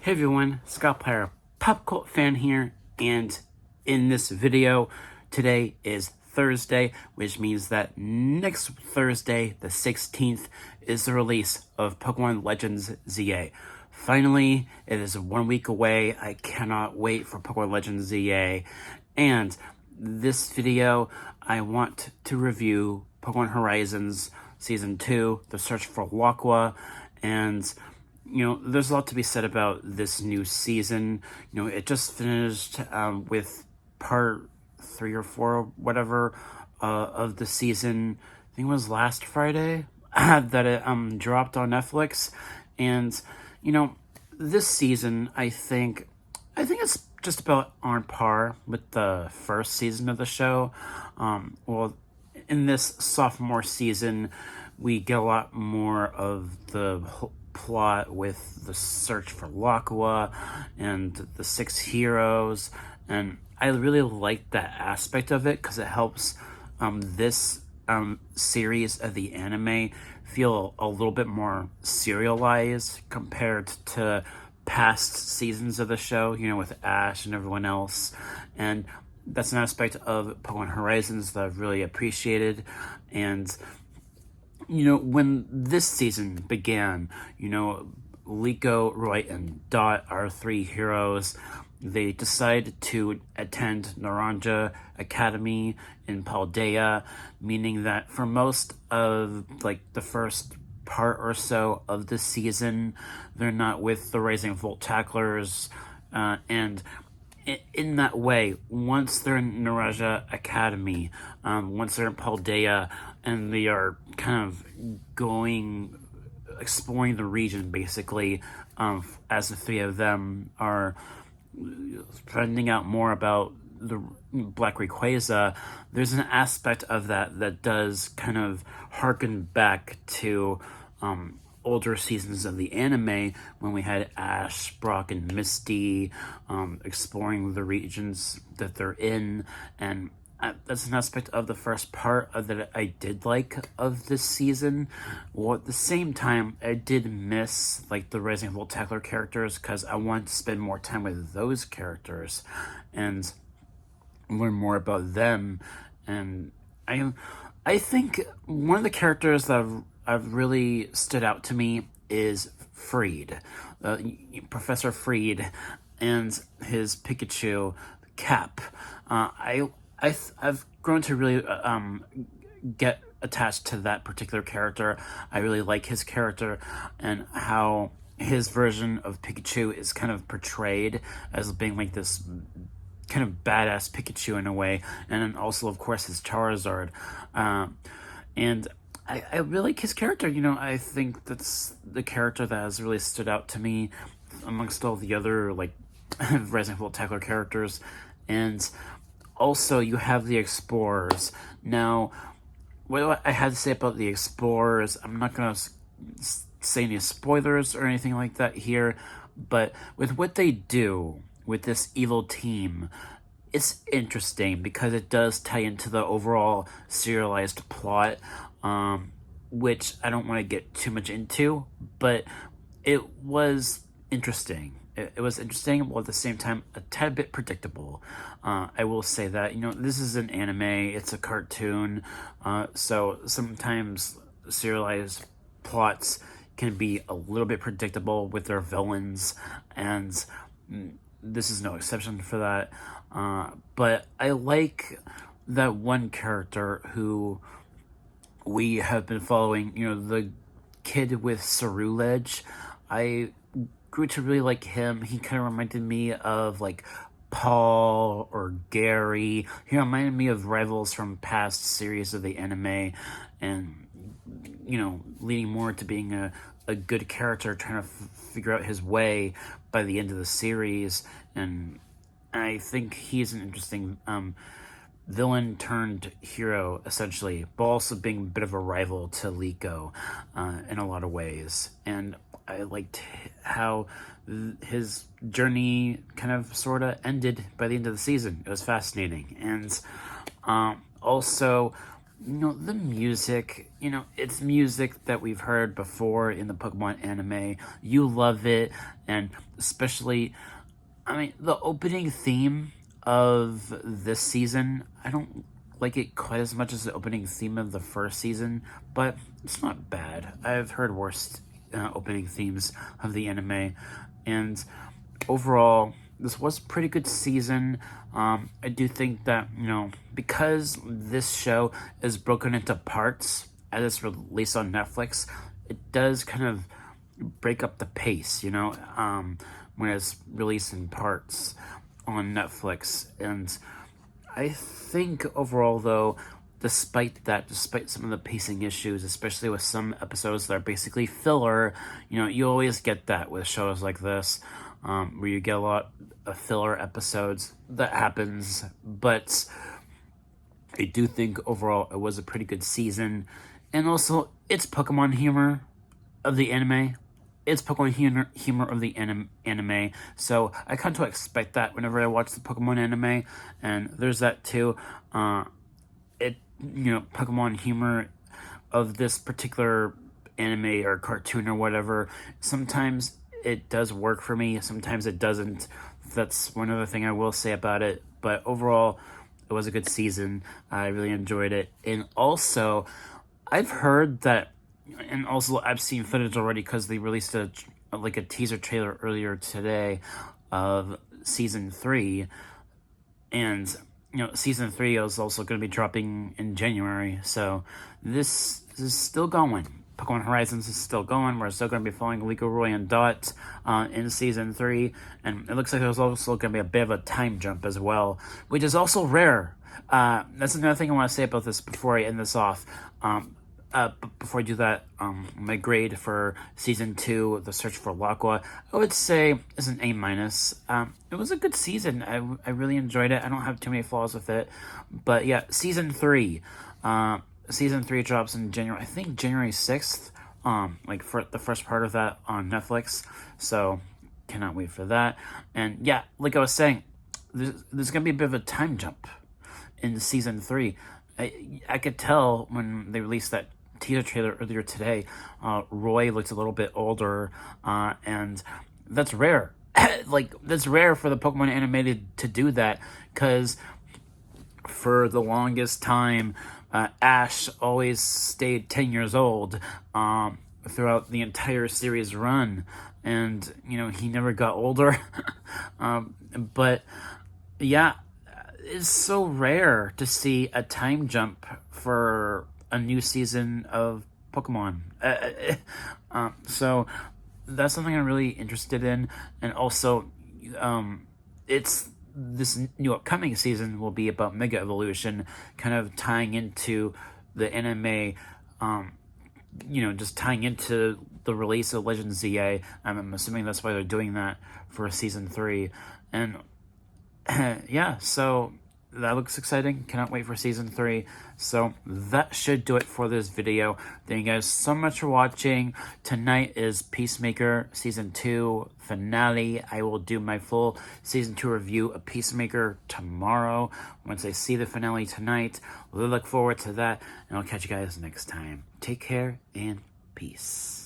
Hey everyone, Scott Player, Pop Cult Fan here, and in this video, today is Thursday, which means that next Thursday, the 16th, is the release of Pokemon Legends ZA. Finally, it is 1 week away. I cannot wait for Pokemon Legends ZA, and this video, I want to review Pokemon Horizons Season 2, The Search for Laqua, and there's a lot to be said about this new season. It just finished with part 3 or 4, whatever, of the season. I think it was last Friday that it dropped on Netflix. And, this season, I think it's just about on par with the first season of the show. Well, in this sophomore season, we get a lot more of the plot with the search for Laqua and the 6 heroes, and I really like that aspect of it because it helps this series of the anime feel a little bit more serialized compared to past seasons of the show, with Ash and everyone else. And that's an aspect of Pokémon Horizons that I've really appreciated. And when this season began, Liko, Roy, and Dot, our 3 heroes, they decided to attend Naranja Academy in Paldea, meaning that for most of, the first part or so of the season, they're not with the Rising Volt Tacklers, and in that way, once they're in Naranja Academy, once they're in Paldea, and they are kind of exploring the region, basically, as the 3 of them are finding out more about the Black Rayquaza, there's an aspect of that does kind of harken back to older seasons of the anime when we had Ash, Brock, and Misty exploring the regions that they're in, and that's an aspect of the first part that I did like of this season. Well, at the same time, I did miss the Rising Volt Tackler characters because I wanted to spend more time with those characters and learn more about them. And I think one of the characters that I've really stood out to me is Freed, Professor Freed, and his Pikachu Cap. I've grown to really get attached to that particular character. I really like his character and how his version of Pikachu is kind of portrayed as being this kind of badass Pikachu in a way, and then also, of course, his Charizard. And I really like his character. I think that's the character that has really stood out to me amongst all the other Resident Evil Tackler characters. And also, you have the Explorers. Now, what I had to say about the Explorers, I'm not going to say any spoilers or anything like that here, but with what they do with this evil team, it's interesting because it does tie into the overall serialized plot, which I don't want to get too much into, but it was interesting. It was interesting, while at the same time a tad bit predictable. I will say that, this is an anime, it's a cartoon, so sometimes serialized plots can be a little bit predictable with their villains, and this is no exception for that. But I like that one character who we have been following, the kid with Ceruledge. I grew to really like him. He kind of reminded me of Paul or Gary. He reminded me of rivals from past series of the anime, and leading more to being a good character, trying to figure out his way by the end of the series. And I think he's an interesting villain turned hero, essentially, but also being a bit of a rival to Liko in a lot of ways. And I liked how his journey kind of sort of ended by the end of the season. It was fascinating. And also, The music, it's music that we've heard before in the Pokemon anime. You love it, and especially, the opening theme of this season, I don't like it quite as much as the opening theme of the first season, but it's not bad. I've heard worse opening themes of the anime, and overall, this was a pretty good season. I do think that, because this show is broken into parts as it's released on Netflix, it does kind of break up the pace, when it's released in parts on Netflix. And I think overall, though, despite some of the pacing issues, especially with some episodes that are basically filler, you always get that with shows like this, where you get a lot of filler episodes. That happens, but I do think overall it was a pretty good season. And also, it's Pokemon humor of the anime. It's Pokemon humor of the anime, so I come to expect that whenever I watch the Pokemon anime, and there's that too. Pokemon humor of this particular anime or cartoon or whatever, sometimes it does work for me, sometimes it doesn't. That's one other thing I will say about it, but overall, it was a good season. I really enjoyed it, and also, I've heard that, and also I've seen footage already because they released a teaser trailer earlier today of season 3, and season 3 is also going to be dropping in January. So this is still going. Pokemon Horizons is still going. We're still going to be following Laqua, Roy, and Dot in season 3, and it looks like there's also going to be a bit of a time jump as well, which is also rare. That's another thing I want to say about this before I end this off. Before I do that, my grade for season 2, The Search for Laqua, I would say is an A-. It was a good season. I really enjoyed it. I don't have too many flaws with it, but yeah, season 3 drops in January. I think January 6th. For the first part of that on Netflix. So cannot wait for that. And yeah, like I was saying, there's gonna be a bit of a time jump in season 3. I could tell when they released that teaser trailer earlier today. Roy looked a little bit older, and that's rare. That's rare for the Pokemon animated to do that, because for the longest time, Ash always stayed 10 years old throughout the entire series run, and he never got older. But yeah, it's so rare to see a time jump for a new season of Pokemon. So that's something I'm really interested in, and also, it's this new upcoming season will be about Mega Evolution, kind of tying into the anime. Just tying into the release of Legend ZA. I'm assuming that's why they're doing that for season 3, and yeah, so that looks exciting. Cannot wait for season 3. So that should do it for this video. Thank you guys so much for watching. Tonight is Peacemaker season 2 finale. I will do my full season 2 review of Peacemaker tomorrow once I see the finale tonight. Really look forward to that, and I'll catch you guys next time. Take care and peace.